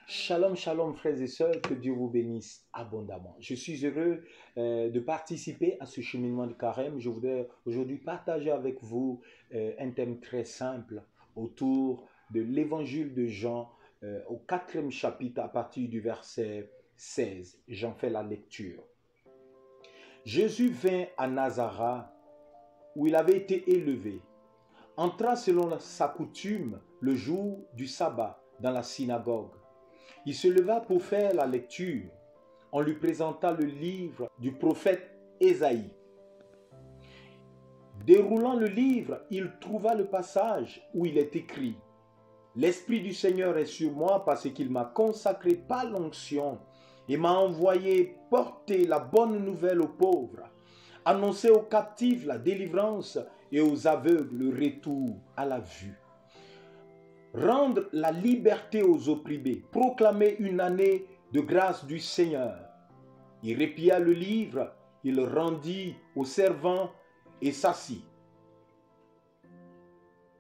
Shalom, shalom, frères et sœurs, que Dieu vous bénisse abondamment. Je suis heureux de participer à ce cheminement de carême. Je voudrais aujourd'hui partager avec vous un thème très simple autour de l'évangile de Jean au 4e chapitre à partir du verset 16. J'en fais la lecture. Jésus vint à Nazareth où il avait été élevé, entra selon sa coutume le jour du sabbat dans la synagogue. Il se leva pour faire la lecture. On lui présenta le livre du prophète Ésaïe. Déroulant le livre, il trouva le passage où il est écrit: L'Esprit du Seigneur est sur moi parce qu'il m'a consacré par l'onction et m'a envoyé porter la bonne nouvelle aux pauvres, annoncer aux captifs la délivrance et aux aveugles le retour à la vue, rendre la liberté aux opprimés, proclamer une année de grâce du Seigneur. Il réplia le livre, il le rendit aux servants et s'assit.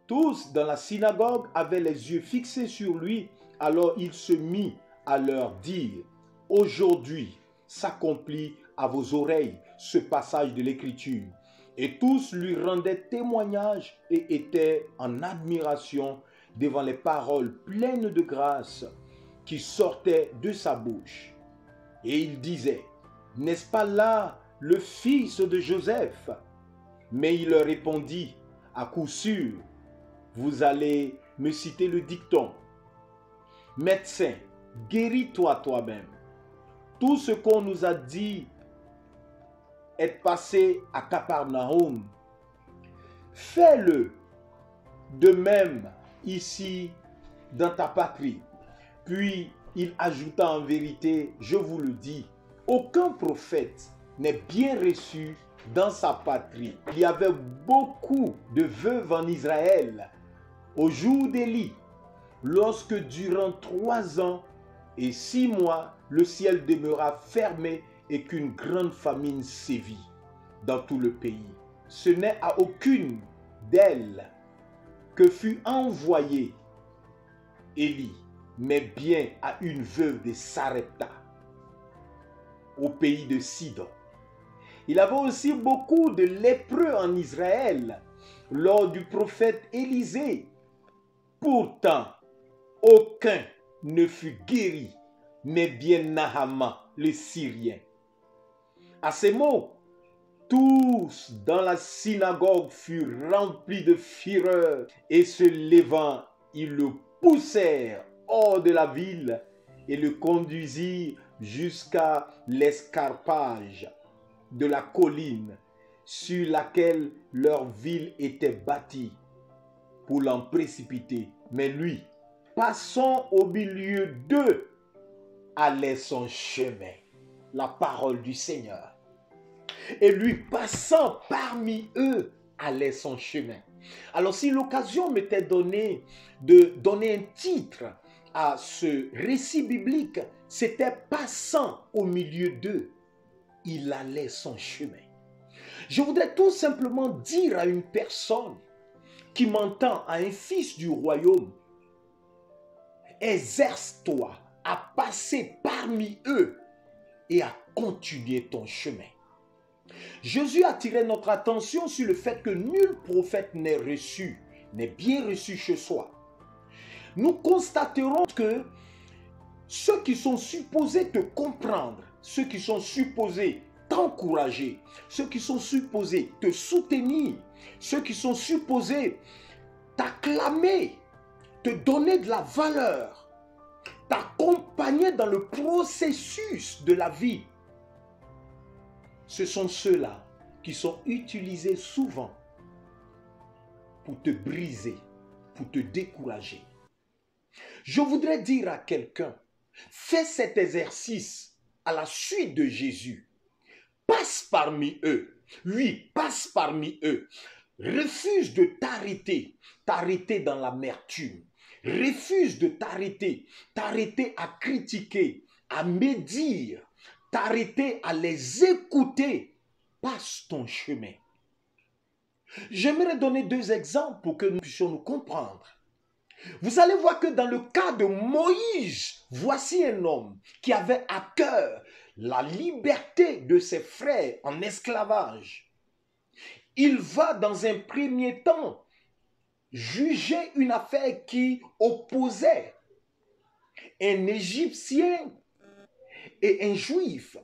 Tous dans la synagogue avaient les yeux fixés sur lui, alors il se mit à leur dire: Aujourd'hui s'accomplit à vos oreilles ce passage de l'Écriture. Et tous lui rendaient témoignage et étaient en admiration devant les paroles pleines de grâce qui sortaient de sa bouche. Et il disait: N'est-ce pas là le fils de Joseph? Mais il leur répondit: À coup sûr, vous allez me citer le dicton: Médecin, guéris-toi toi-même. Tout ce qu'on nous a dit est passé à Capernaum. Fais-le de même ici dans ta patrie. Puis il ajouta: En vérité, je vous le dis, aucun prophète n'est bien reçu dans sa patrie. Il y avait beaucoup de veuves en Israël au jour d'Élie, lorsque durant 3 ans et 6 mois, le ciel demeura fermé et qu'une grande famine sévit dans tout le pays. Ce n'est à aucune d'elles que fut envoyé Élie, mais bien à une veuve de Sarepta, au pays de Sidon. Il y avait aussi beaucoup de lépreux en Israël lors du prophète Élisée. Pourtant, aucun ne fut guéri, mais bien Naaman, le Syrien. À ces mots, tous dans la synagogue furent remplis de fureur et se levant, ils le poussèrent hors de la ville et le conduisirent jusqu'à l'escarpage de la colline sur laquelle leur ville était bâtie pour l'en précipiter. Mais lui, passant au milieu d'eux, allait son chemin. La parole du Seigneur. Et lui, passant parmi eux, allait son chemin. Alors, si l'occasion m'était donnée de donner un titre à ce récit biblique, c'était passant au milieu d'eux, il allait son chemin. Je voudrais tout simplement dire à une personne qui m'entend, à un fils du royaume: exerce-toi à passer parmi eux et à continuer ton chemin. Jésus attirait notre attention sur le fait que nul prophète n'est bien reçu chez soi. Nous constaterons que ceux qui sont supposés te comprendre, ceux qui sont supposés t'encourager, ceux qui sont supposés te soutenir, ceux qui sont supposés t'acclamer, te donner de la valeur, t'accompagner dans le processus de la vie, ce sont ceux-là qui sont utilisés souvent pour te briser, pour te décourager. Je voudrais dire à quelqu'un: fais cet exercice à la suite de Jésus. Passe parmi eux. Oui, passe parmi eux. Refuse de t'arrêter dans l'amertume. Refuse de t'arrêter à critiquer, à médire, t'arrêter à les écouter. Passe ton chemin. J'aimerais donner 2 exemples pour que nous puissions nous comprendre. Vous allez voir que dans le cas de Moïse, voici un homme qui avait à cœur la liberté de ses frères en esclavage. Il va dans un premier temps juger une affaire qui opposait un Égyptien et un Juif.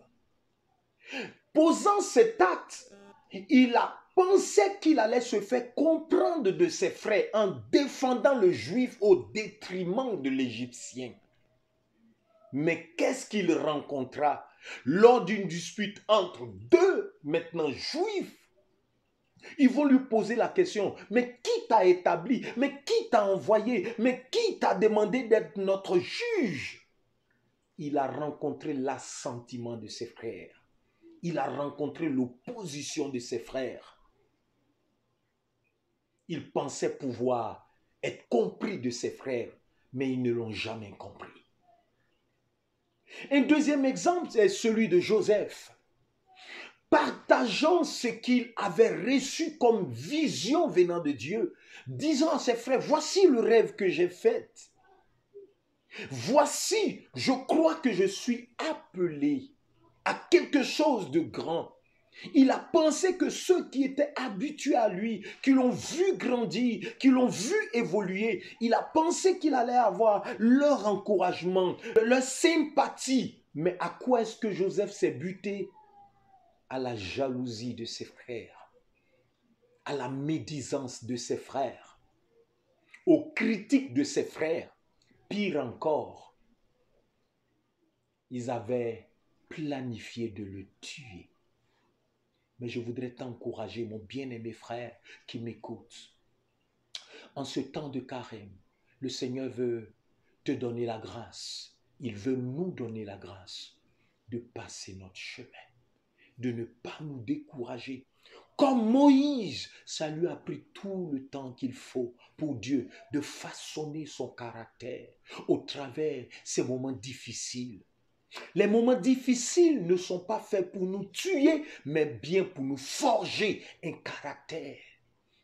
Posant cet acte, il a pensé qu'il allait se faire comprendre de ses frères en défendant le Juif au détriment de l'Égyptien. Mais qu'est-ce qu'il rencontra lors d'une dispute entre deux, maintenant Juifs? Ils vont lui poser la question, mais qui t'a établi? Mais qui t'a envoyé? Mais qui t'a demandé d'être notre juge? Il a rencontré l'assentiment de ses frères. Il a rencontré l'opposition de ses frères. Il pensait pouvoir être compris de ses frères, mais ils ne l'ont jamais compris. Un deuxième exemple est celui de Joseph. Partageant ce qu'il avait reçu comme vision venant de Dieu, disant à ses frères, voici le rêve que j'ai fait. Voici, je crois que je suis appelé à quelque chose de grand. Il a pensé que ceux qui étaient habitués à lui, qui l'ont vu grandir, qui l'ont vu évoluer, il a pensé qu'il allait avoir leur encouragement, leur sympathie. Mais à quoi est-ce que Joseph s'est buté? À la jalousie de ses frères, à la médisance de ses frères, aux critiques de ses frères. Pire encore, ils avaient planifié de le tuer. Mais je voudrais t'encourager, mon bien-aimé frère qui m'écoute. En ce temps de carême, le Seigneur veut te donner la grâce. Il veut nous donner la grâce de passer notre chemin, de ne pas nous décourager. Comme Moïse, ça lui a pris tout le temps qu'il faut pour Dieu de façonner son caractère au travers ces moments difficiles. Les moments difficiles ne sont pas faits pour nous tuer, mais bien pour nous forger un caractère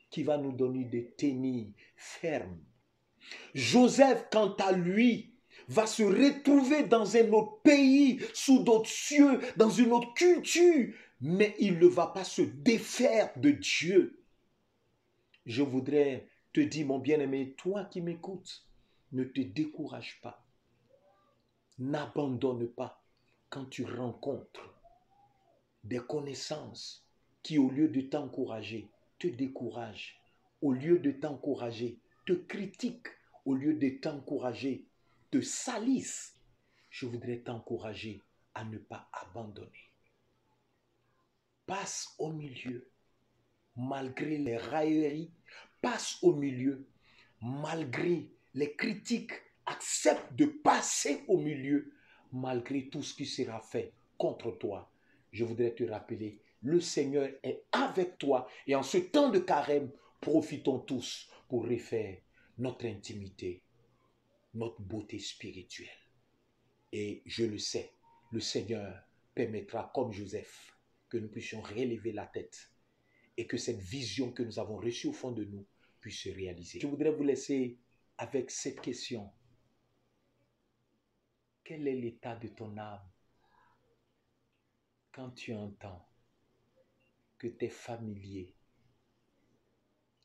qui va nous donner des tennis fermes. Joseph, quant à lui, va se retrouver dans un autre pays, sous d'autres cieux, dans une autre culture, mais il ne va pas se défaire de Dieu. Je voudrais te dire, mon bien-aimé, toi qui m'écoutes, ne te décourage pas. N'abandonne pas quand tu rencontres des connaissances qui, au lieu de t'encourager, te découragent. Au lieu de t'encourager, te critiquent. Au lieu de t'encourager, te salissent. Je voudrais t'encourager à ne pas abandonner. Passe au milieu, malgré les railleries. Passe au milieu, malgré les critiques. Accepte de passer au milieu, malgré tout ce qui sera fait contre toi. Je voudrais te rappeler, le Seigneur est avec toi. Et en ce temps de carême, profitons tous pour refaire notre intimité, notre beauté spirituelle. Et je le sais, le Seigneur permettra, comme Joseph, que nous puissions relever la tête et que cette vision que nous avons reçue au fond de nous puisse se réaliser. Je voudrais vous laisser avec cette question. Quel est l'état de ton âme quand tu entends que tes familiers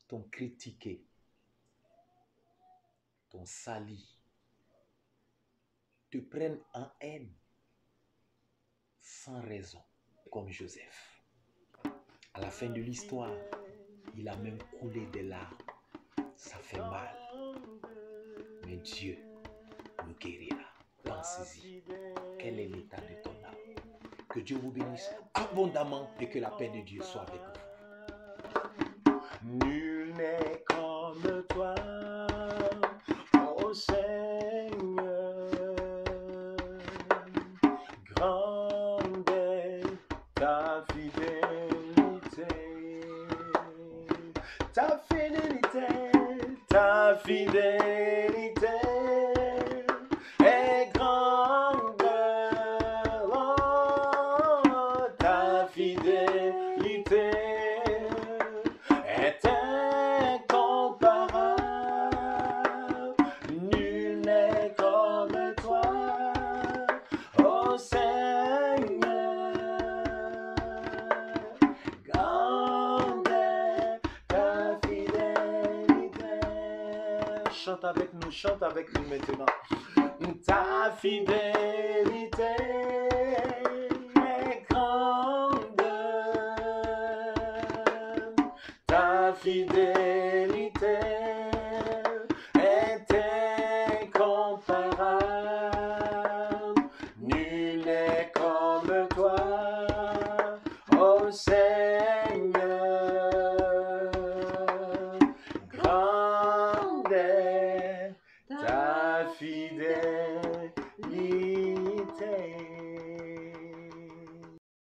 t'ont critiqué, t'ont sali, te prennent en haine sans raison, comme Joseph? À la fin de l'histoire, il a même coulé des larmes. Ça fait mal. Mais Dieu nous guérira. Pensez-y. Quel est l'état de ton âme? Que Dieu vous bénisse abondamment et que la paix de Dieu soit avec vous. Nul n'est comme toi, ô Seigneur. Grande est ta fidélité, ta fidélité, ta fidélité est grande. Oh, ta fidélité est incomparable. chante avec nous maintenant. Ta fidélité est grande. Ta fidélité est incomparable. Nul n'est comme toi, ô Seigneur.